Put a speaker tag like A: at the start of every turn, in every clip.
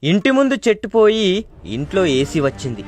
A: ఇంటి ముందు చెట్టు పోయి ఇంట్లో ఏసీ వచ్చింది.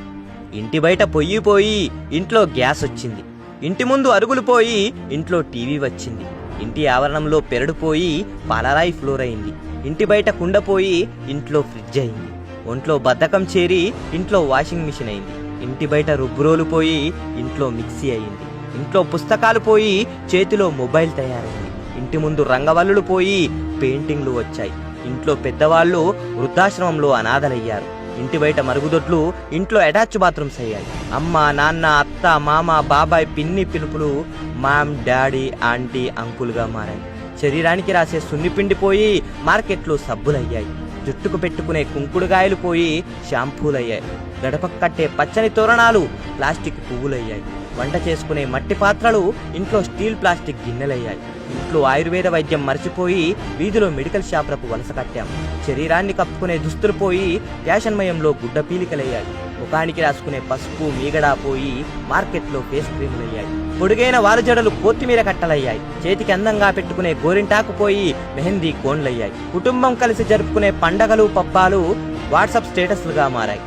A: ఇంటి బయట పొయ్యి పోయి ఇంట్లో గ్యాస్ వచ్చింది. ఇంటి ముందు అరుగులు పోయి ఇంట్లో టీవీ వచ్చింది. ఇంటి ఆవరణంలో పెరడు పోయి పాలరాయి ఫ్లోర్ అయింది. ఇంటి బయట కుండ పోయి ఇంట్లో ఫ్రిడ్జ్ అయింది. ఒంట్లో బద్ధకం చేరి ఇంట్లో వాషింగ్ మిషన్ అయింది. ఇంటి బయట రుబ్బురోలు పోయి ఇంట్లో మిక్సీ అయింది. ఇంట్లో పుస్తకాలు పోయి చేతిలో మొబైల్ తయారైంది. ఇంటి ముందు రంగవల్లులు పోయి పెయింటింగ్లు వచ్చాయి. ఇంట్లో పెద్దవాళ్ళు వృద్ధాశ్రమంలో అనాథలయ్యారు. ఇంటి బయట మరుగుదొడ్లు ఇంట్లో అటాచ్ బాత్రూమ్స్ అయ్యాయి. అమ్మ, నాన్న, అత్త, మామ, బాబాయ్, పిన్ని పిలుపులు మామ్, డాడీ, ఆంటీ, అంకుల్గా మారాయి. శరీరానికి రాసే సున్నిపిండి పోయి మార్కెట్లో సబ్బులయ్యాయి. జుట్టుకు పెట్టుకునే కుంకుడుగాయలు పోయి షాంపూలయ్యాయి. గడపకు కట్టే పచ్చని తోరణాలు ప్లాస్టిక్ పువ్వులయ్యాయి. వంట చేసుకునే మట్టి పాత్రలు ఇంట్లో స్టీల్ ప్లాస్టిక్ గిన్నెలయ్యాయి. ఇంట్లో ఆయుర్వేద వైద్యం మర్చిపోయి వీధిలో మెడికల్ షాపులకు వలస కట్టాం. శరీరాన్ని కప్పుకునే దుస్తులు పోయి ఫ్యాషన్మయంలో గుడ్డ పీలికలయ్యాయి. ముఖానికి రాసుకునే పసుపు మీగడా పోయి మార్కెట్లో ఫేస్ క్రీములయ్యాయి. పొడుగైన వాలుజడలు కొత్తిమీర కట్టలయ్యాయి. చేతికి అందంగా పెట్టుకునే గోరింటాకు పోయి మెహందీ కోన్లయ్యాయి. కుటుంబం కలిసి జరుపుకునే పండగలు పబ్బాలు వాట్సాప్ స్టేటస్లుగా మారాయి.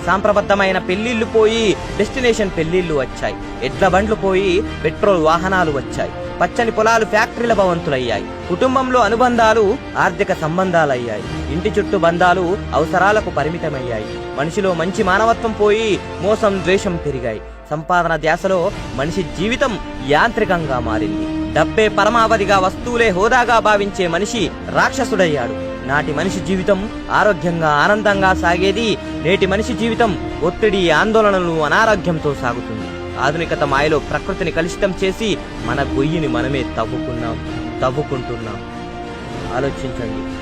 A: సాంప్రబద్ధమైన పెళ్లిళ్లు పోయి డెస్టినేషన్ పెళ్లిళ్లు వచ్చాయి. ఎడ్ల బండ్లు పోయి పెట్రోల్ వాహనాలు వచ్చాయి. పచ్చని పొలాలు ఫ్యాక్టరీల భవంతులయ్యాయి. కుటుంబంలో అనుబంధాలు ఆర్థిక సంబంధాలయ్యాయి. ఇంటి చుట్టూ బంధాలు అవసరాలకు పరిమితమయ్యాయి. మనిషిలో మంచి మానవత్వం పోయి మోసం, ద్వేషం పెరిగాయి. సంపాదన ధ్యాసలో మనిషి జీవితం యాంత్రికంగా మారింది. డబ్బే పరమావధిగా, వస్తువులే హోదాగా భావించే మనిషి రాక్షసుడయ్యాడు. నాటి మనిషి జీవితం ఆరోగ్యంగా, ఆనందంగా సాగేది. నేటి మనిషి జీవితం ఒత్తిడి, ఆందోళనలు, అనారోగ్యంతో సాగుతుంది. ఆధునికత మాయలో ప్రకృతిని కలుషితం చేసి మన గొయ్యిని మనమే తవ్వుకుంటున్నాం. ఆలోచించండి.